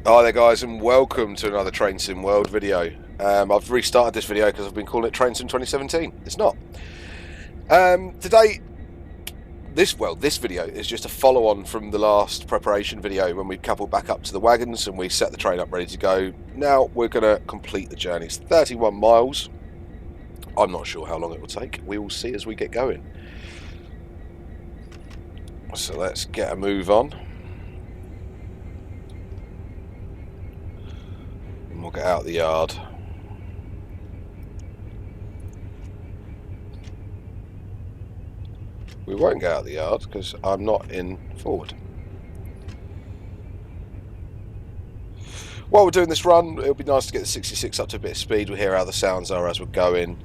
Hi there guys, and welcome to another Train Sim World video. I've restarted this video because I've been calling it Train Sim 2017. It's not. Today, this video is just a follow-on from the last preparation video when we coupled back up to the wagons and we set the train up ready to go. Now we're going to complete the journey. It's 31 miles. I'm not sure how long it will take. We will see as we get going. So let's get a move on. We'll get out the yard. We won't get out the yard because I'm not in forward. While we're doing this run, it'll be nice to get the 66 up to a bit of speed. We'll hear how the sounds are as we're going.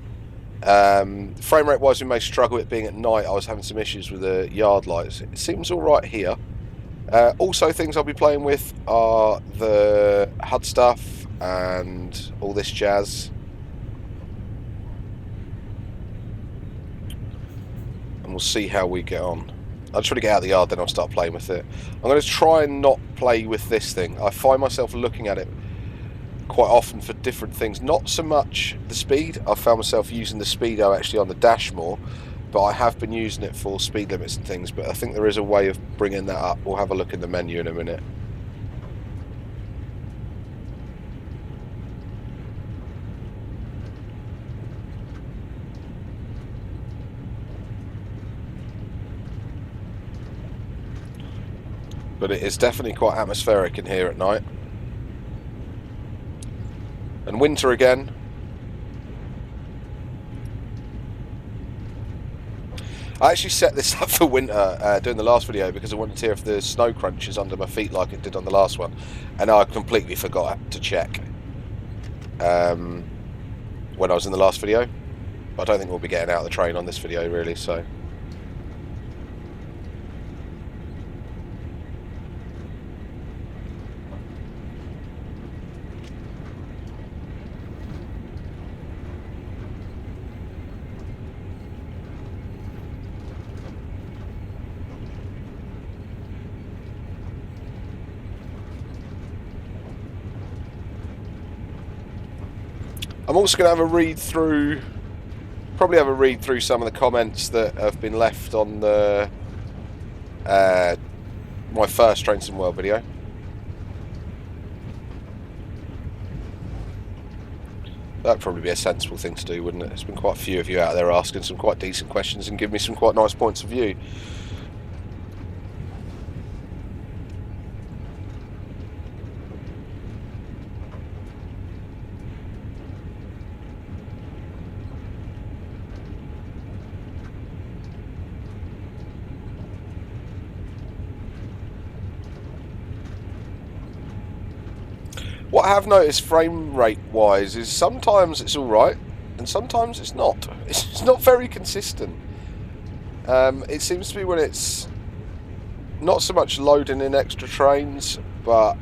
Frame rate wise, we may struggle it being at night. I was having some issues with the yard lights. It seems alright here. Also, things I'll be playing with are the HUD stuff and all this jazz. And we'll see how we get on. I'll try to get out of the yard, then I'll start playing with it. I'm going to try and not play with this thing. I find myself looking at it quite often for different things. Not so much the speed. I've found myself using the speedo actually on the dash more, but I have been using it for speed limits and things. But I think there is a way of bringing that up. We'll have a look in the menu in a minute. But it is definitely quite atmospheric in here at night. And winter again. I actually set this up for winter doing the last video because I wanted to hear if the snow crunches under my feet like it did on the last one. And I completely forgot to check when I was in the last video. But I don't think we'll be getting out of the train on this video really, so... I'm also going to have a read through, probably have a read through some of the comments that have been left on the my first Train Sim World video. That'd probably be a sensible thing to do, wouldn't it? There's been quite a few of you out there asking some quite decent questions and giving me some quite nice points of view. What I have noticed frame rate wise is sometimes it's alright and sometimes it's not. It's not very consistent. It seems to be when it's not so much loading in extra trains, but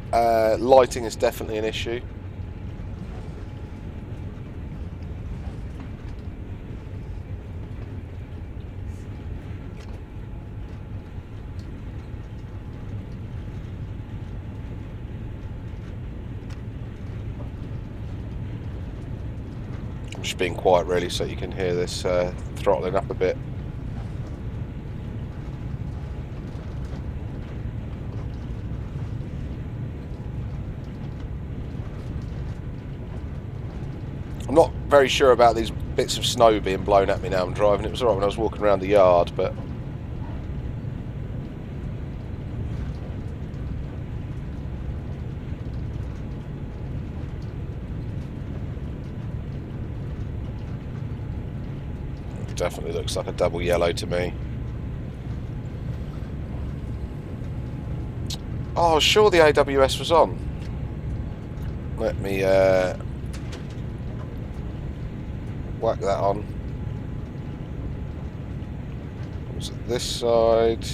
lighting is definitely an issue. Just being quiet really so you can hear this throttling up a bit. I'm not very sure about these bits of snow being blown at me now I'm driving. It was alright when I was walking around the yard, but definitely looks like a double yellow to me. Oh, sure the AWS was on. Let me whack that on. Was it this side?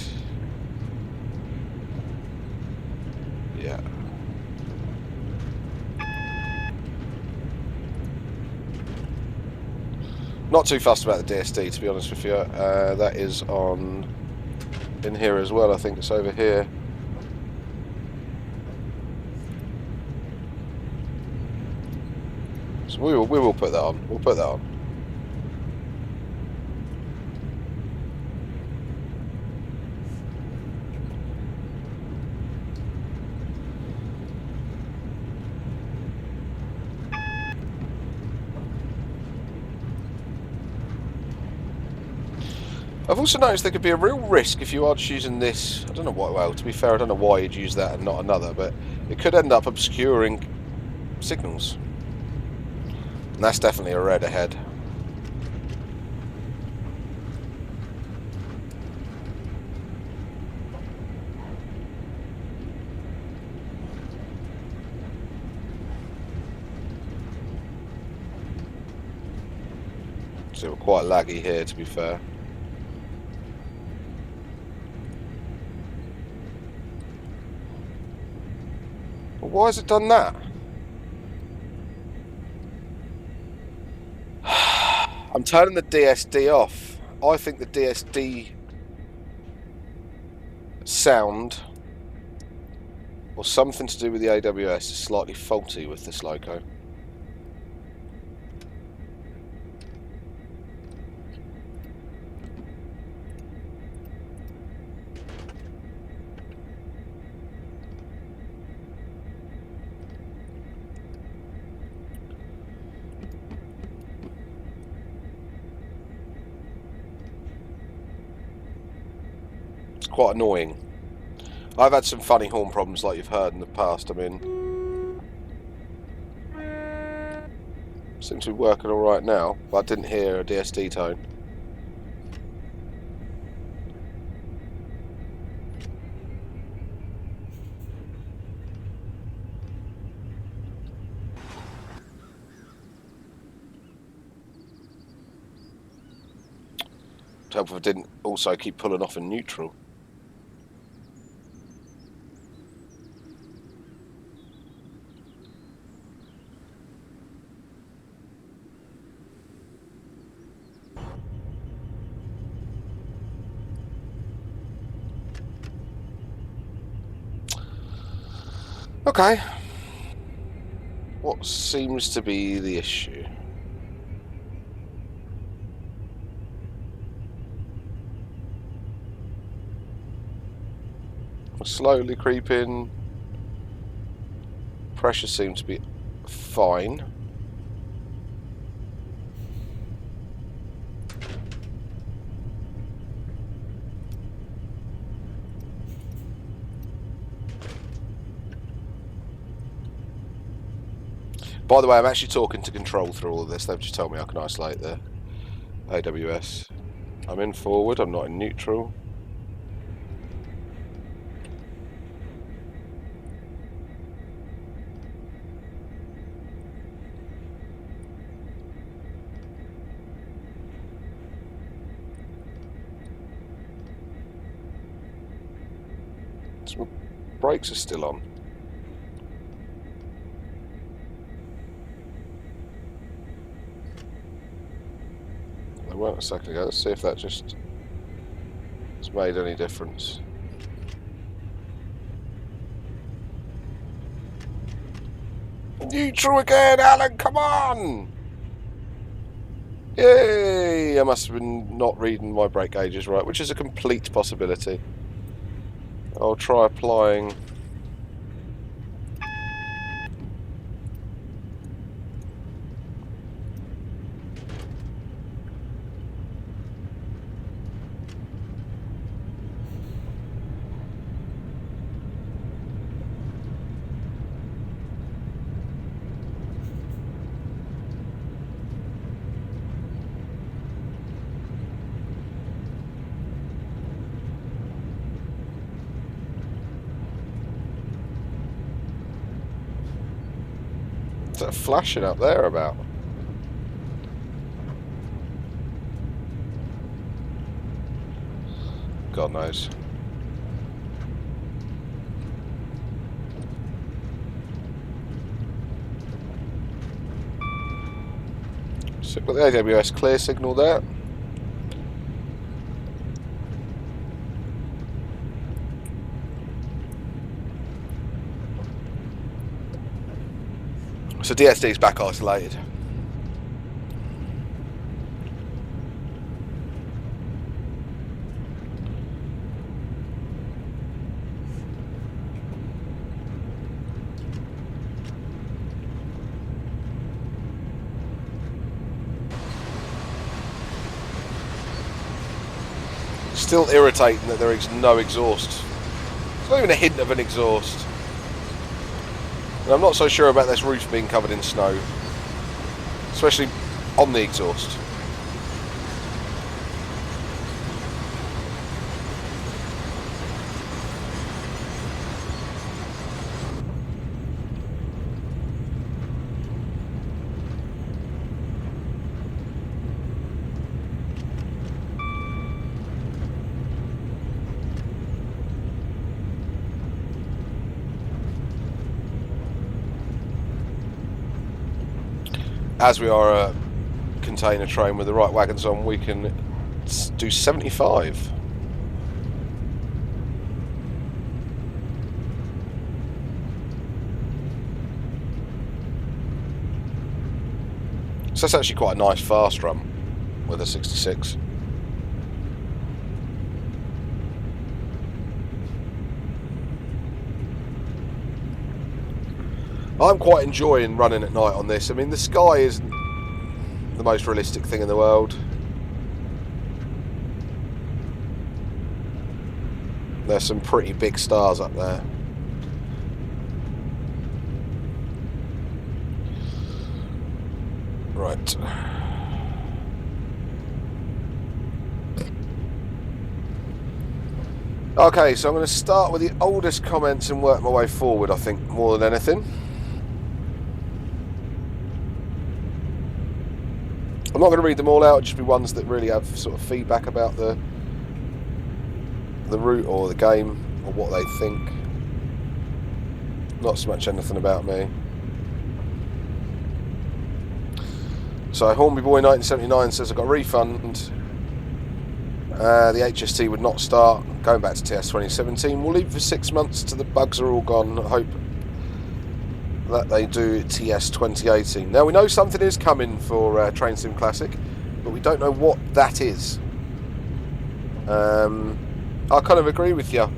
Yeah. Not too fussed about the DSD, to be honest with you. That is on in here as well. I think it's over here. So we will put that on. We'll put that on. I've also noticed there could be a real risk if you are just using this. I don't know why. Well, to be fair, I don't know why you'd use that and not another, but it could end up obscuring signals. And that's definitely a red ahead. So we're quite laggy here, to be fair. Well, why has it done that? I'm turning the DSD off. I think the DSD sound or something to do with the AWS is slightly faulty with this loco. Quite annoying. I've had some funny horn problems like you've heard in the past. I mean, seems to be working alright now, but I didn't hear a DSD tone. It's helpful if I didn't also keep pulling off in neutral. Okay. What seems to be the issue? We're slowly creeping. Pressure seems to be fine. By the way, I'm actually talking to control through all of this. They've just told me I can isolate the AWS. I'm in forward, I'm not in neutral. So brakes are still on. They weren't a second ago. Let's see if that just has made any difference. Neutral again, Alan, come on! Yay! I must have been not reading my brake gauges right, which is a complete possibility. I'll try applying. What's that flashing up there about? God knows. So got the AWS clear signal there. So DSD is back isolated. Still irritating that there is no exhaust. There's not even a hint of an exhaust. And I'm not so sure about this roof being covered in snow, especially on the exhaust. As we are a container train with the right wagons on, we can do 75. So that's actually quite a nice fast run with a 66. I'm quite enjoying running at night on this. I mean, the sky isn't the most realistic thing in the world. There's some pretty big stars up there. Right. Okay, so I'm going to start with the oldest comments and work my way forward, I think, more than anything. I'm not going to read them all out, just be ones that really have sort of feedback about the route or the game or what they think. Not so much anything about me. So Hornby Boy 1979 says I got a refund. The HST would not start. Going back to TS 2017. We'll leave for 6 months till the bugs are all gone. I hope that they do TS 2018. Now we know something is coming for Train Sim Classic, but we don't know what that is. I kind of agree with you.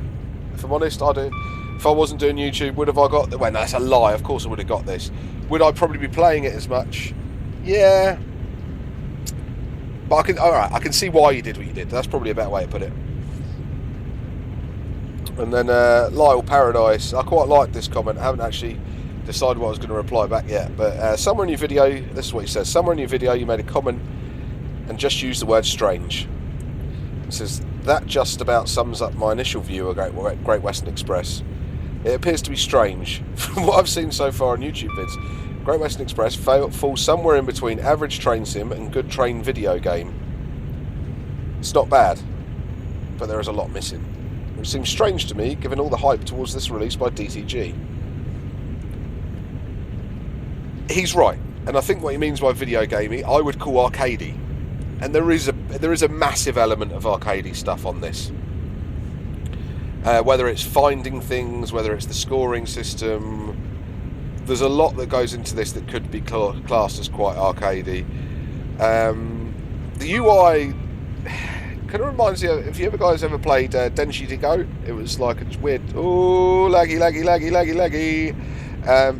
If I'm honest, if I wasn't doing YouTube, would have I got... Well, no, that's a lie. Of course I would have got this. Would I probably be playing it as much? Yeah. But I can see why you did what you did. That's probably a better way to put it. And then Lyle Paradise. I quite like this comment. I haven't actually decided what I was going to reply back yet. But somewhere in your video, this is what he says. Somewhere in your video you made a comment and just used the word strange. It says, that just about sums up my initial view of Great Western Express. It appears to be strange. From what I've seen so far on YouTube vids, Great Western Express falls somewhere in between average train sim and good train video game. It's not bad, but there is a lot missing. Which seems strange to me, given all the hype towards this release by DTG. He's right, and I think what he means by video gaming, I would call arcadey. And there is a massive element of arcadey stuff on this. Whether it's finding things, whether it's the scoring system, there's a lot that goes into this that could be classed as quite arcadey. The UI kind of reminds you, if you guys ever played Denshi to Go, it was like a weird, oh, laggy.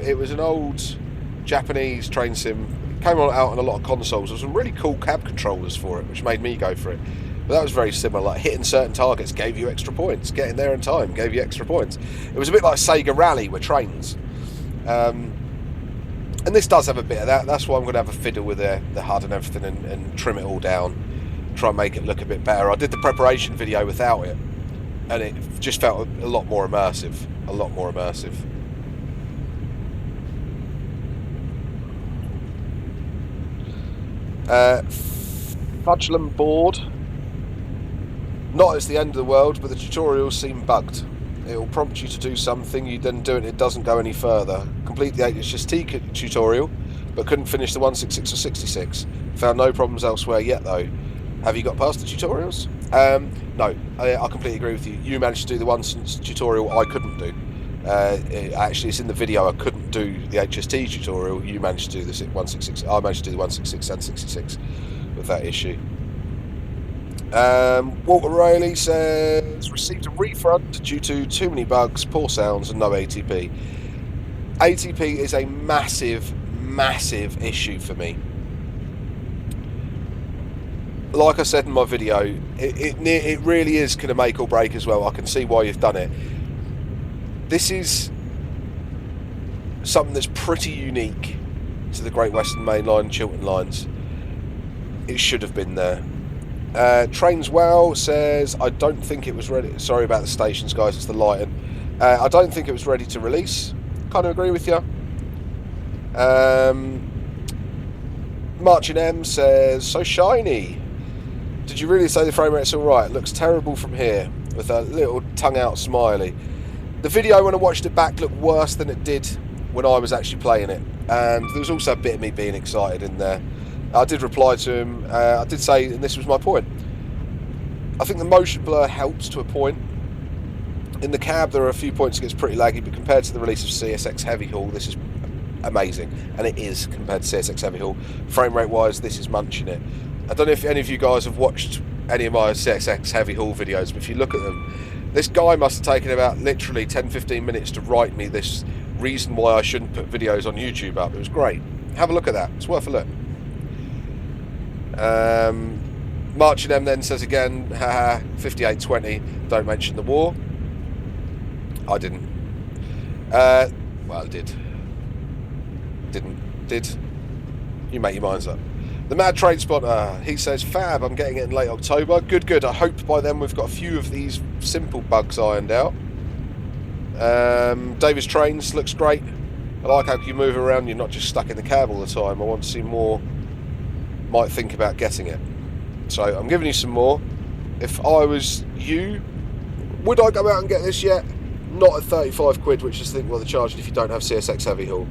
It was an old Japanese train sim. It came out on a lot of consoles. There was some really cool cab controllers for it, which made me go for it. But that was very similar, like hitting certain targets gave you extra points, getting there in time gave you extra points. It was a bit like Sega Rally with trains. And this does have a bit of that. That's why I'm going to have a fiddle with the HUD and everything and trim it all down, try and make it look a bit better. I did the preparation video without it, and it just felt a lot more immersive. A lot more immersive. Fudgeland board. Not as the end of the world, but the tutorials seem bugged. It will prompt you to do something, you then do it and it doesn't go any further. Complete the HST tutorial, but couldn't finish the 166 or 66. Found no problems elsewhere yet though. Have you got past the tutorials? No, I completely agree with you. You managed to do the one tutorial I couldn't do. Actually, it's in the video. I couldn't do the HST tutorial. You managed to do the 166. I managed to do the 166 and 66 with that issue. Walter Rayleigh says, received a refund due to too many bugs, poor sounds and no ATP. ATP is a massive issue for me. like I said in my video, it really is going to make or break as well. I can see why you've done it. This is something that's pretty unique to the Great Western Main Line, Chiltern lines. It should have been there. Trains Well says, I don't think it was ready. Sorry about the stations, guys, it's the lighting. I don't think it was ready to release. Kind of agree with you. Marching M says, so shiny. Did you really say the frame rate's alright? Looks terrible from here, with a little tongue out smiley. The video, when I watched it back, looked worse than it did when I was actually playing it. And there was also a bit of me being excited in there. I did reply to him. I did say, and this was my point, I think the motion blur helps to a point. In the cab, there are a few points it gets pretty laggy, but compared to the release of CSX Heavy Haul, this is amazing. And it is, compared to CSX Heavy Haul. Frame rate wise, this is munching it. I don't know if any of you guys have watched any of my CSX Heavy Haul videos, but if you look at them, this guy must have taken about literally 10-15 minutes to write me this reason why I shouldn't put videos on YouTube up. It was great. Have a look at that. It's worth a look. Marching M then says again, haha, 5820, don't mention the war. I didn't. Well, I did. Did. You make your minds up. The Mad Trade Spotter, he says, fab, I'm getting it in late October. Good. I hope by then we've got a few of these simple bugs ironed out. Davis Trains looks great. I like how you move around, you're not just stuck in the cab all the time. I want to see more. Might think about getting it. So I'm giving you some more. If I was you, would I go out and get this yet? Not at 35 quid, which is what they're charging if you don't have CSX Heavy Haul.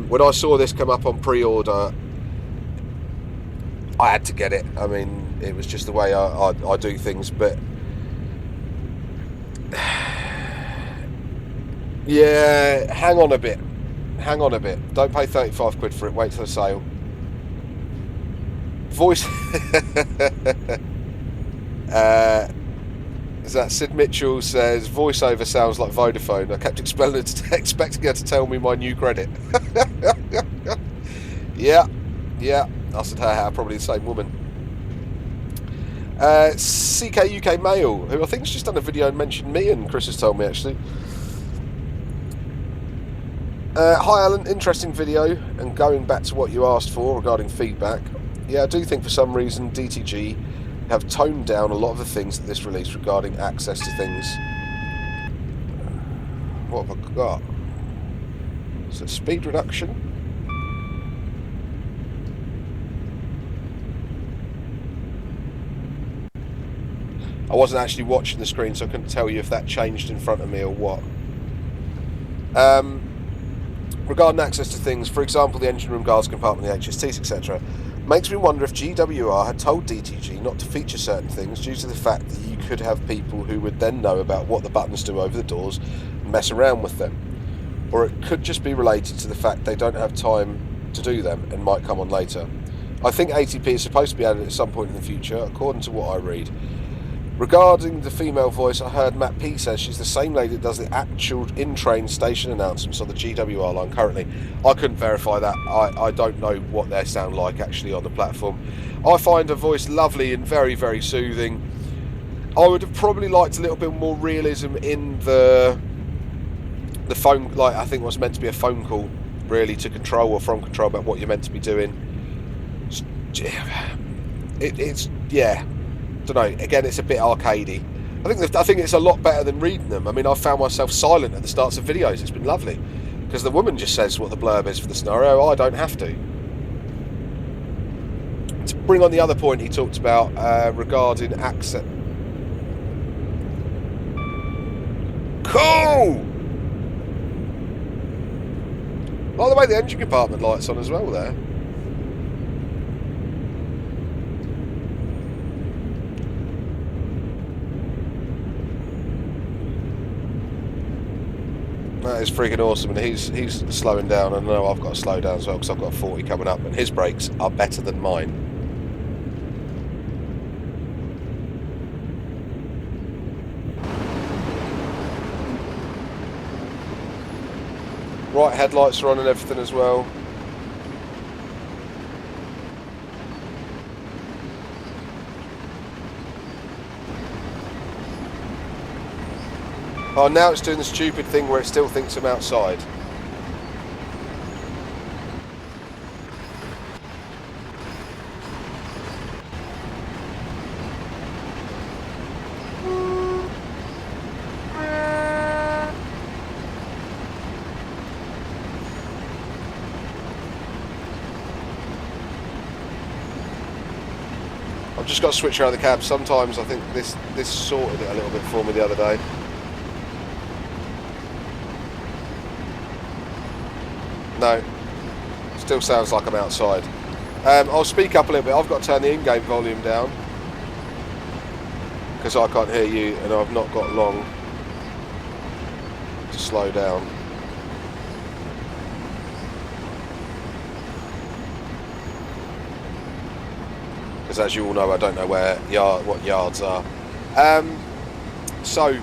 When I saw this come up on pre-order, I had to get it. I mean, it was just the way I do things, but yeah, hang on a bit. Don't pay 35 quid for it, wait for the sale. Voice is that Sid Mitchell says, voiceover sounds like Vodafone. I kept expecting her to tell me my new credit. Yeah. I said, haha, probably the same woman. CK UK Mail, who I think has just done a video and mentioned me, and Chris has told me actually. Hi Alan, interesting video, and going back to what you asked for regarding feedback, yeah, I do think for some reason DTG have toned down a lot of the things that this release regarding access to things. What have I got? Is it speed reduction? I wasn't actually watching the screen, so I couldn't tell you if that changed in front of me or what. Regarding access to things, for example, the engine room, guards compartment, the HSTs, etc., makes me wonder if GWR had told DTG not to feature certain things due to the fact that you could have people who would then know about what the buttons do over the doors and mess around with them. Or it could just be related to the fact they don't have time to do them and might come on later. I think ATP is supposed to be added at some point in the future, according to what I read. Regarding the female voice, I heard Matt P says she's the same lady that does the actual in-train station announcements on the GWR line currently. I couldn't verify that. I don't know what they sound like actually on the platform. I find her voice lovely and very, very soothing. I would have probably liked a little bit more realism in the phone, like I think it was meant to be a phone call really to control or from control about what you're meant to be doing. It's yeah. Don't know. Again, it's a bit arcadey. I think it's a lot better than reading them. I mean, I found myself silent at the starts of videos. It's been lovely because the woman just says what the blurb is for the scenario. I don't have to. To bring on the other point he talked about regarding accent. Cool. By the way, the engine compartment light's on as well there. That is freaking awesome, and he's slowing down. I know I've got to slow down as well because I've got 40 coming up, and his brakes are better than mine. Right headlights are on and everything as well. Oh, now it's doing the stupid thing where it still thinks I'm outside. I've just got to switch around the cab. Sometimes I think this sorted it a little bit for me the other day. No, still sounds like I'm outside. I'll speak up a little bit. I've got to turn the in-game volume down because I can't hear you and I've not got long to slow down. Because as you all know, I don't know what yards are. So,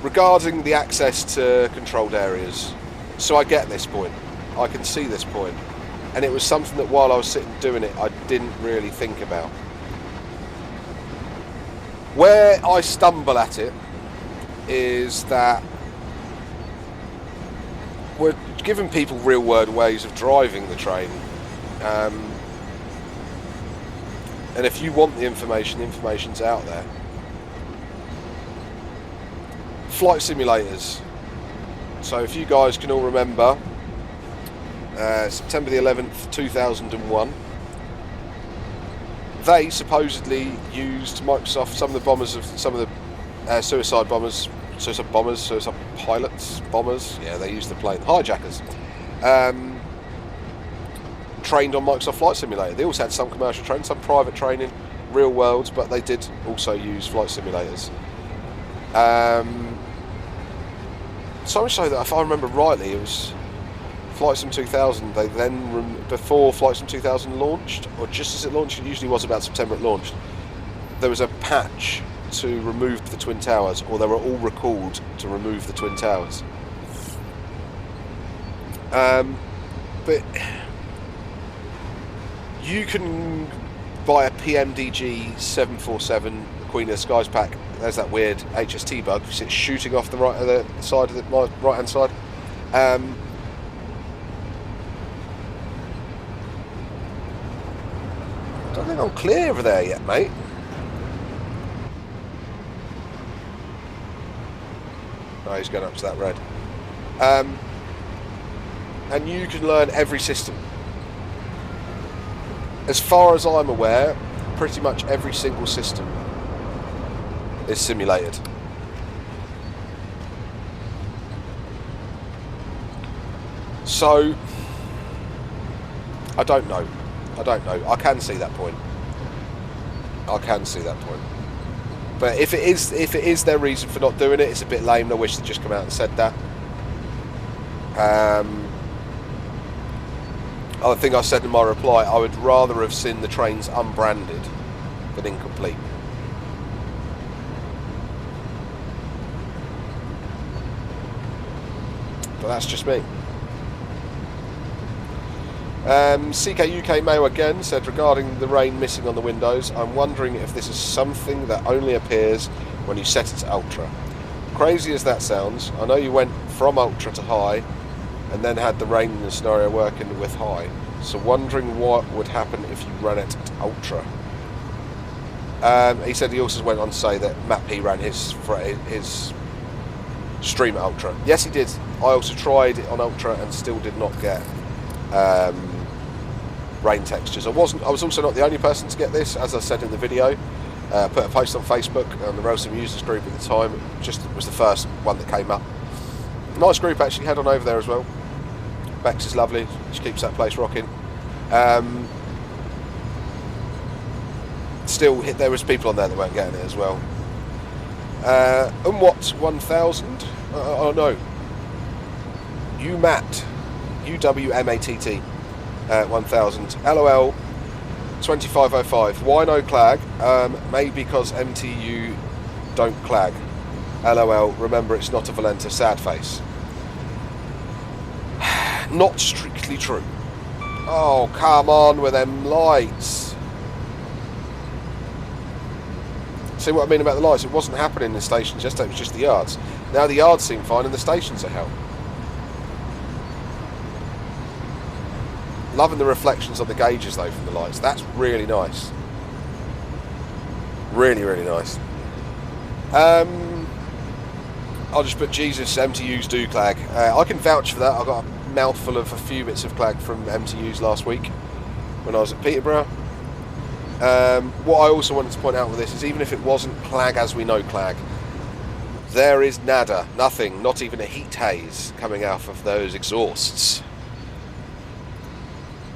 regarding the access to controlled areas, so I get this point. I can see this point. And it was something that while I was sitting doing it, I didn't really think about. Where I stumble at it is that we're giving people real-world ways of driving the train. And if you want the information, the information's out there. Flight simulators. So if you guys can all remember, September the 11th, 2001, they supposedly used Microsoft, some of the suicide pilots, bombers, yeah, they used the plane, hijackers, trained on Microsoft Flight Simulator. They also had some commercial training, some private training, real worlds, but they did also use flight simulators. So much so that if I remember rightly, it was Flight Sim 2000. They then, before Flight Sim 2000 launched, or just as it launched, it usually was about September it launched, there was a patch to remove the Twin Towers, or they were all recalled to remove the Twin Towers. But you can buy a PMDG 747 Queen of the Skies pack. There's that weird HST bug. You see it shooting off the side of my right hand side. I don't think I'm clear over there yet, mate. Oh, he's going up to that red. And you can learn every system. As far as I'm aware, pretty much every single system is simulated. So, I don't know. I can see that point. But if it is their reason for not doing it, it's a bit lame. I wish they'd just come out and said that. I think I said in my reply, I would rather have seen the trains unbranded than incomplete. But that's just me. CKUK Mail again said, regarding the rain missing on the windows, I'm wondering if this is something that only appears when you set it to ultra. Crazy as that sounds, I know you went from ultra to high and then had the rain in the scenario working with high, so wondering what would happen if you ran it at ultra. He said he also went on to say that Matt P ran his stream at ultra. Yes, he did. I also tried it on ultra and still did not get rain textures. I was also not the only person to get this, as I said in the video. Put a post on Facebook on the Railsim users group at the time. Just was the first one that came up. Nice group actually. Head on over there as well. Bex is lovely. She keeps that place rocking. Still, there was people on there that weren't getting it as well. Umwat 1000. Oh no. UMAT. UWMATT 1000. LOL 2505. Why no clag? Maybe because MTU don't clag. LOL. Remember, it's not a Valenta. Sad face. Not strictly true. Oh, come on with them lights. See what I mean about the lights? It wasn't happening in the stations yesterday, it was just the yards. Now the yards seem fine and the stations are hell. Loving the reflections on the gauges though from the lights. That's really nice. Really, really nice. I'll just put Jesus, MTUs do clag. I can vouch for that. I got a mouthful of a few bits of clag from MTUs last week when I was at Peterborough. What I also wanted to point out with this is even if it wasn't clag as we know clag, there is nada, nothing, not even a heat haze coming out of those exhausts.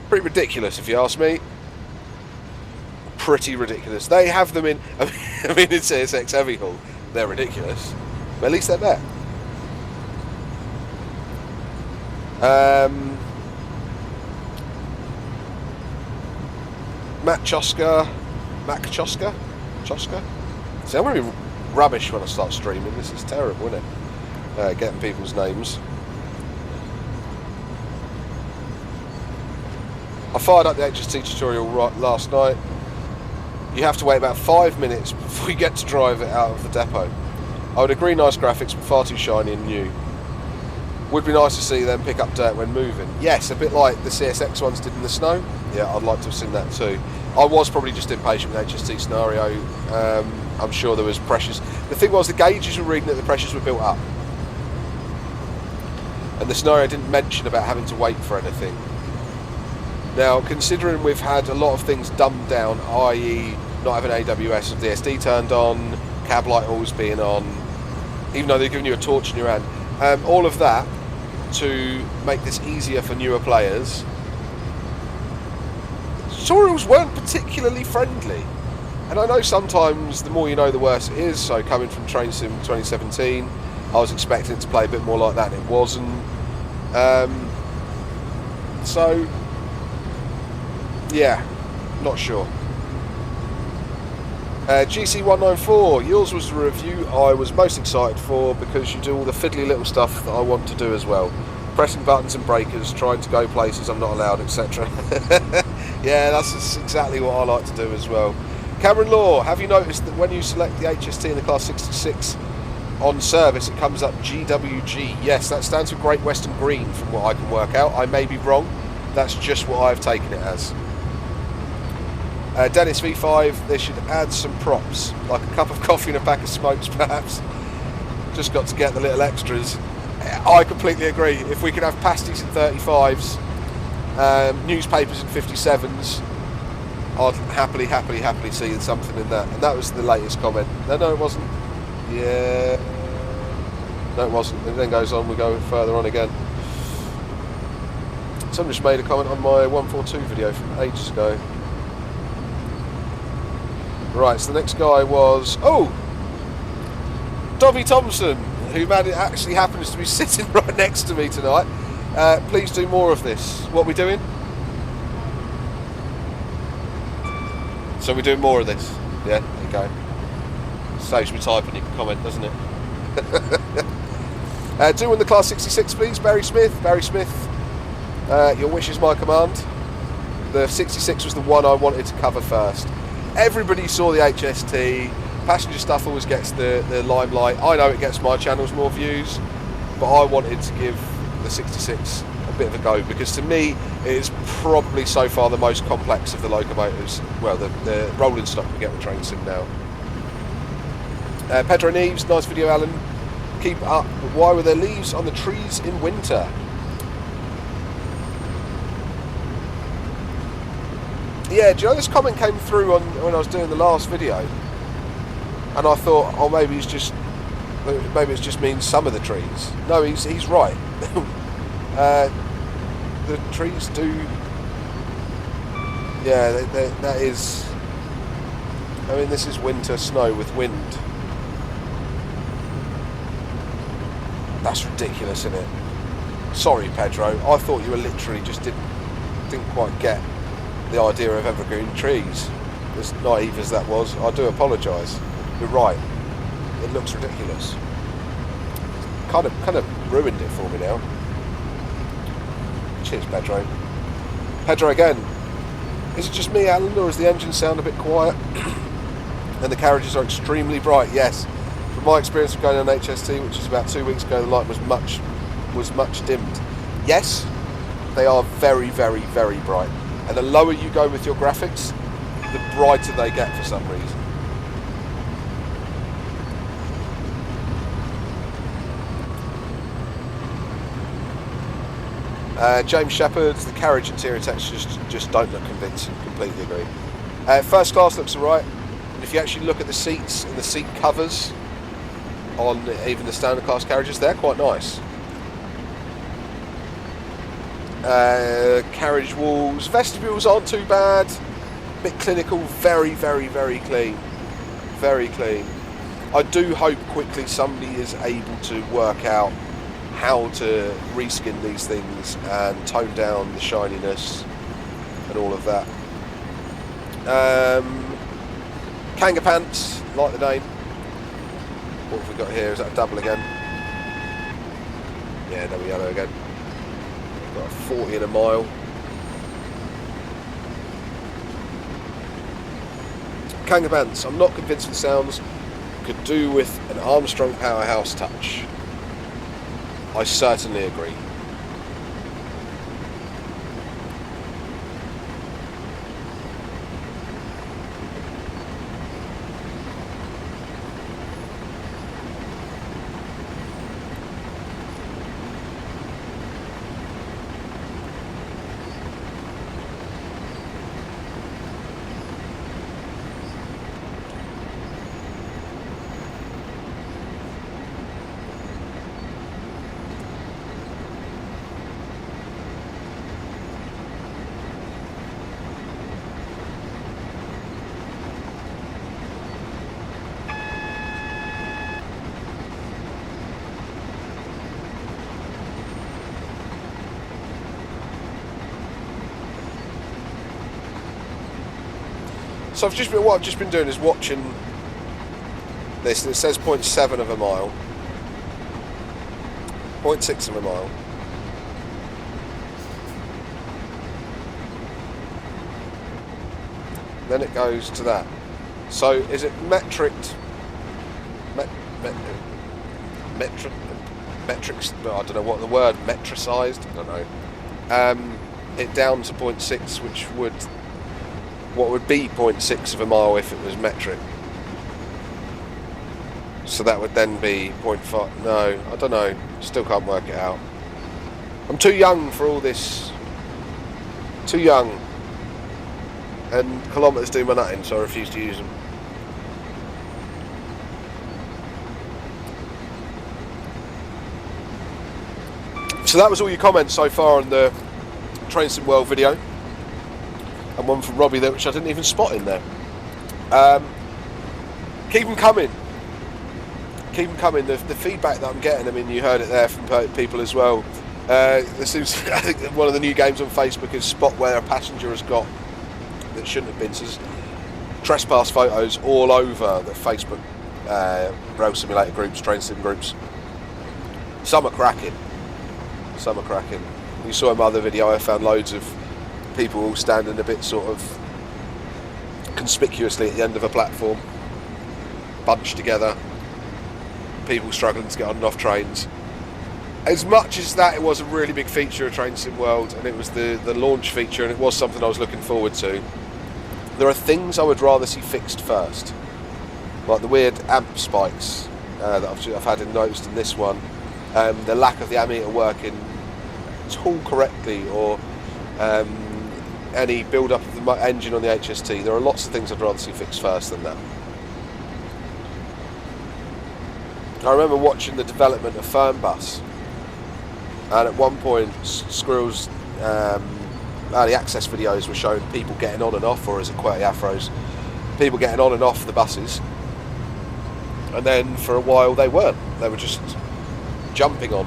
Pretty ridiculous if you ask me. Pretty ridiculous. They have them in, I mean in CSX Heavy Hall, they're ridiculous. But at least they're there. Matt Choska. See, I'm going to be rubbish when I start streaming. This is terrible, isn't it? Getting people's names. I fired up the HST tutorial last night. You have to wait about 5 minutes before you get to drive it out of the depot. I would agree, nice graphics, but far too shiny and new. Would be nice to see them pick up dirt when moving. Yes, a bit like the CSX ones did in the snow. Yeah, I'd like to have seen that too. I was probably just impatient with the HST scenario. I'm sure there was pressures. The thing was, the gauges were reading that the pressures were built up. And the scenario didn't mention about having to wait for anything. Now, considering we've had a lot of things dumbed down, i.e. not having AWS and DSD turned on, cab light always being on, even though they're giving you a torch in your hand, all of that to make this easier for newer players. Tutorials weren't particularly friendly, and I know sometimes the more you know the worse it is, so coming from Train Sim 2017 I was expecting it to play a bit more like that and it wasn't. So yeah, not sure. GC194, yours was the review I was most excited for because you do all the fiddly little stuff that I want to do as well. Pressing buttons and breakers, trying to go places I'm not allowed, etc. Yeah, that's exactly what I like to do as well. Cameron Law, have you noticed that when you select the HST in the Class 66 on service, it comes up GWG? Yes, that stands for Great Western Green from what I can work out. I may be wrong. That's just what I've taken it as. Dennis V5, they should add some props, like a cup of coffee and a pack of smokes perhaps. Just got to get the little extras. I completely agree. If we could have pasties in 35s, newspapers in 57s, I'd happily see something in that. And that was the latest comment. No, it wasn't. Yeah. No, it wasn't. It then goes on, we go further on again. Someone just made a comment on my 142 video from ages ago. Right, so the next guy was, Thomson, who actually happens to be sitting right next to me tonight. Please do more of this. What are we doing? So we're doing more of this. Yeah, there you go. Saves me typing, you can comment, doesn't it? Do in the Class 66, please, Barry Smith. Barry Smith, your wish is my command. The 66 was the one I wanted to cover first. Everybody saw the HST. Passenger stuff always gets the limelight. I know it gets my channels more views, but I wanted to give the 66 a bit of a go because to me it is probably so far the most complex of the locomotives. Well, the rolling stock we get with Train Sim now. Pedro Neves, nice video, Alan. Keep up. But why were there leaves on the trees in winter? Yeah, do you know this comment came through when I was doing the last video, and I thought, oh, maybe it just means some of the trees. No, he's right. The trees do. Yeah, that is. I mean, this is winter snow with wind. That's ridiculous, isn't it? Sorry, Pedro. I thought you were literally just didn't quite get the idea of evergreen trees. As naive as that was, I do apologise. You're right. It looks ridiculous. Kind of ruined it for me now. Cheers, Pedro. Pedro again. Is it just me, Alan, or does the engine sound a bit quiet? And the carriages are extremely bright? Yes. From my experience of going on HST, which is about 2 weeks ago, the light was much dimmed. Yes, they are very, very, very bright, and the lower you go with your graphics, the brighter they get for some reason. James Shepherd, the carriage interior textures just don't look convincing. Completely agree. First class looks alright, and if you actually look at the seats and the seat covers on even the standard class carriages, they're quite nice. Carriage walls, vestibules aren't too bad. Bit clinical, very, very, very clean. Very clean. I do hope quickly somebody is able to work out how to reskin these things and tone down the shininess and all of that. Kanga pants, like the name. What have we got here? Is that a double again? Yeah, double yellow again. Got a 40 in a mile. Kanga pants, I'm not convinced the sounds could do with an Armstrong powerhouse touch. I certainly agree. So what I've just been doing is watching this. It says 0.7 of a mile, 0.6 of a mile. Then it goes to that. So is it metrics? I don't know what the word, metricized. I don't know. It down to 0.6, which would. What would be 0.6 of a mile if it was metric? So that would then be 0.5. No, I don't know. Still can't work it out. I'm too young for all this. Too young. And kilometres do my nutting, so I refuse to use them. So that was all your comments so far on the Train Sim World video. And one from Robbie there, which I didn't even spot in there. Keep them coming. Keep them coming. The feedback that I'm getting, I mean, you heard it there from people as well. This is, I think, one of the new games on Facebook is spot where a passenger has got that shouldn't have been. So there's trespass photos all over the Facebook rail simulator groups, train sim groups. Some are cracking. Some are cracking. You saw in my other video, I found loads of people all standing a bit sort of conspicuously at the end of a platform, bunched together, people struggling to get on and off trains. As much as that, it was a really big feature of Train Sim World, and it was the launch feature, and it was something I was looking forward to. There are things I would rather see fixed first, like the weird amp spikes that I've had noticed in this one, the lack of the ammeter working at all correctly, or any build-up of the engine on the HST. There are lots of things I'd rather see fixed first than that. I remember watching the development of Fernbus, and at one point Squirrel's early access videos were showing people getting on and off, or as it QWERTY Afros, people getting on and off the buses, and then for a while they weren't. They were just jumping on.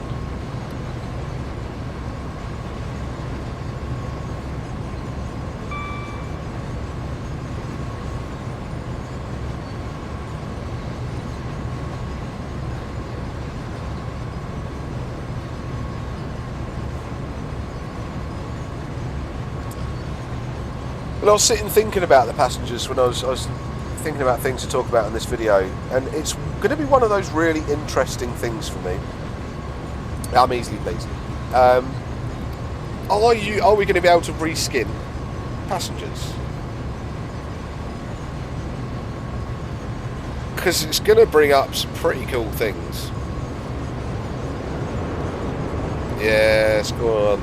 But I was sitting thinking about the passengers when I was thinking about things to talk about in this video, and it's going to be one of those really interesting things for me. I'm easily pleased. Are we going to be able to reskin passengers? Because it's going to bring up some pretty cool things. Yes, go on.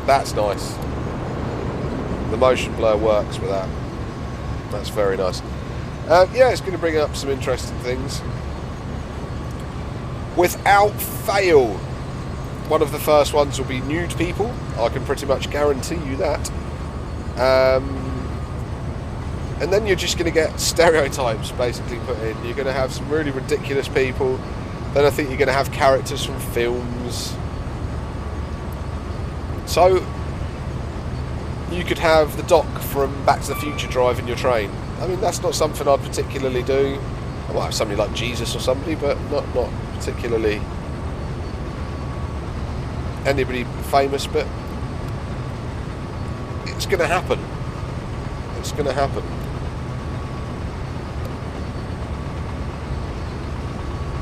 That's nice. The motion blur works with that. That's very nice. Yeah, it's going to bring up some interesting things. Without fail, one of the first ones will be nude people. I can pretty much guarantee you that. And then you're just going to get stereotypes basically put in. You're going to have some really ridiculous people. Then I think you're going to have characters from films. So you could have the Doc from Back to the Future driving your train. I mean, that's not something I'd particularly do. I might have somebody like Jesus or somebody, but not particularly anybody famous. But it's going to happen. It's going to happen.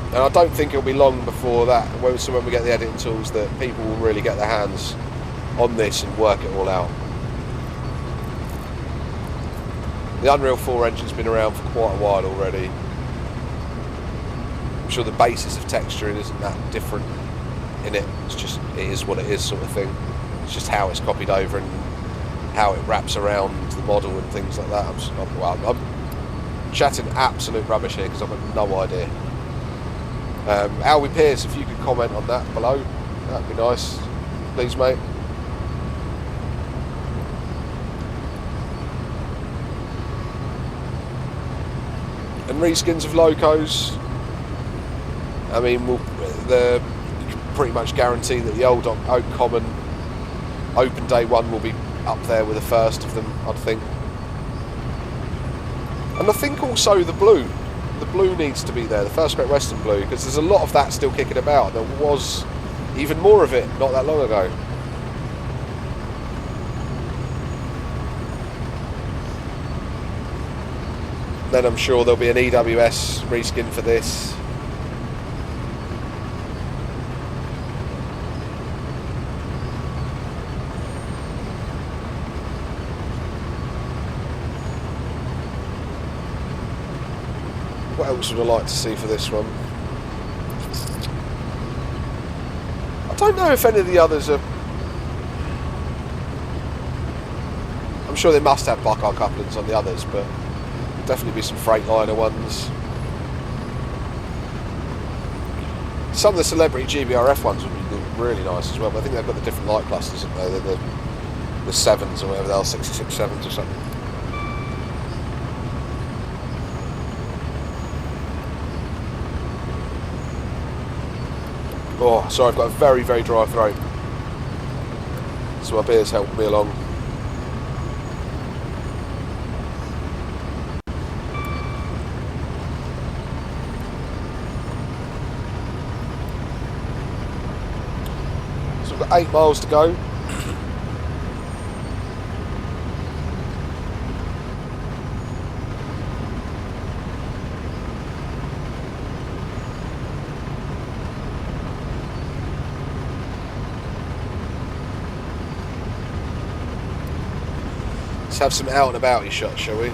And I don't think it'll be long before that, so when we get the editing tools, that people will really get their hands on this and work it all out. The Unreal 4 engine's been around for quite a while already. I'm sure the basis of texturing isn't that different in it. It's just, it is what it is sort of thing. It's just how it's copied over and how it wraps around the model and things like that. I'm chatting absolute rubbish here because I've got no idea. Alwie Pierce, if you could comment on that below, that'd be nice. Please, mate. And reskins of locos. I mean, you can pretty much guarantee that the old Oak Common Open Day 1 will be up there with the first of them, I'd think. And I think also the blue needs to be there, the First Great Western blue, because there's a lot of that still kicking about. There was even more of it not that long ago. Then I'm sure there'll be an EWS reskin for this. What else would I like to see for this one? I don't know if any of the others are... I'm sure they must have Buckeye couplings on the others, but definitely be some Freightliner ones. Some of the Celebrity GBRF ones would be really nice as well, but I think they've got the different light clusters, haven't they? They're the 7s or whatever they are, 66 7s or something. Oh, sorry, I've got a very, very dry throat, so my beer's helping me along. So we've got 8 miles to go. Let's have some out and about shots, shall we?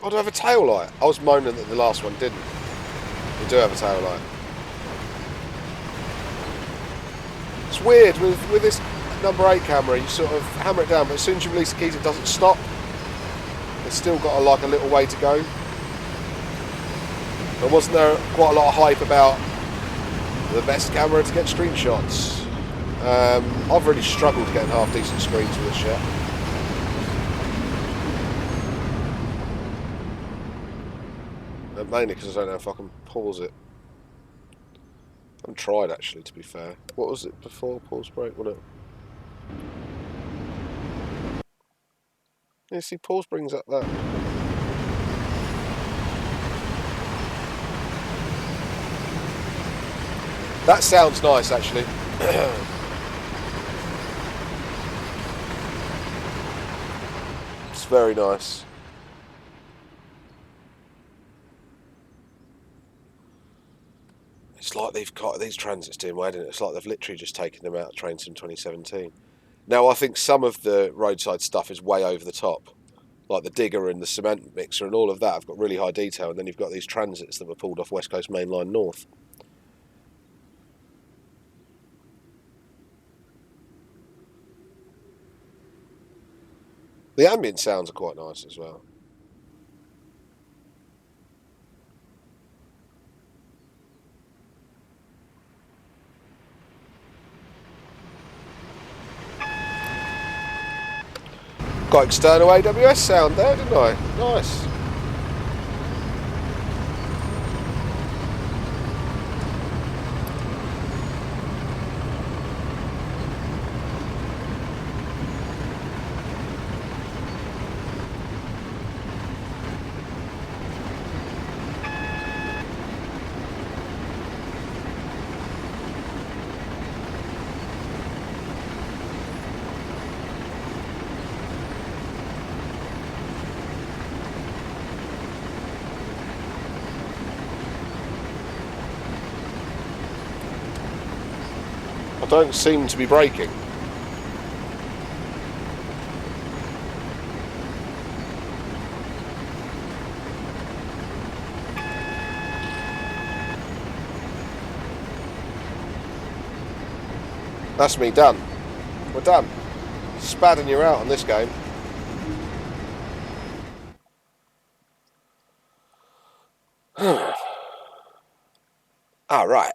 I do have a tail light. I was moaning that the last one didn't. We do have a tail light. It's weird with this number 8 camera. You sort of hammer it down, but as soon as you release the keys, it doesn't stop. It's still got like a little way to go. But wasn't there quite a lot of hype about the best camera to get screenshots? I've really struggled to get half decent screens with this shit. mainly because I don't know if I can pause it. I haven't tried actually, to be fair. What was it before pause brake? What it? Yeah, see, pause brings up that. That sounds nice, actually. It's very nice. It's like they've got these transits doing well, isn't it? It's like they've literally just taken them out of trains from 2017. Now, I think some of the roadside stuff is way over the top. Like the digger and the cement mixer and all of that have got really high detail. And then you've got these transits that were pulled off West Coast Mainline North. The ambient sounds are quite nice as well. Got external AWS sound there, didn't I? Nice. I don't seem to be braking. That's me done. We're done. Spadding you out on this game. Oh, right.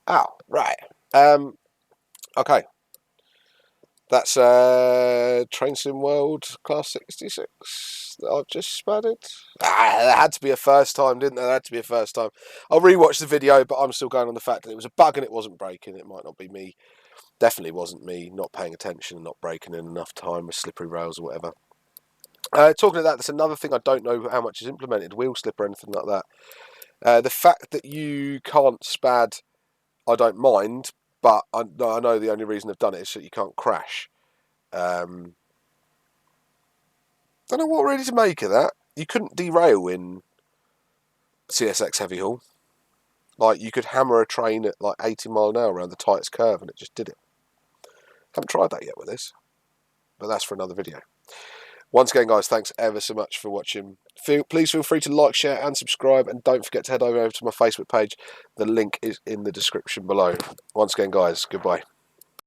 Oh, right. Okay. That's Train Sim World Class 66 that I've just spadded. There had to be a first time, didn't there? There had to be a first time. I'll rewatch the video, but I'm still going on the fact that it was a bug and it wasn't braking. It might not be me. Definitely wasn't me not paying attention and not braking in enough time with slippery rails or whatever. Talking of that, that's another thing I don't know how much is implemented, wheel slip or anything like that. The fact that you can't spad, I don't mind, but I know the only reason they've done it is so you can't crash. Don't know what really to make of that. You couldn't derail in CSX Heavy Haul. Like, you could hammer a train at like 80 mile an hour around the tightest curve and it just did it. Haven't tried that yet with this, but that's for another video. Once again, guys, thanks ever so much for watching. Please feel free to like, share and subscribe, and don't forget to head over to my Facebook page. The link is in the description below. Once again, guys, goodbye.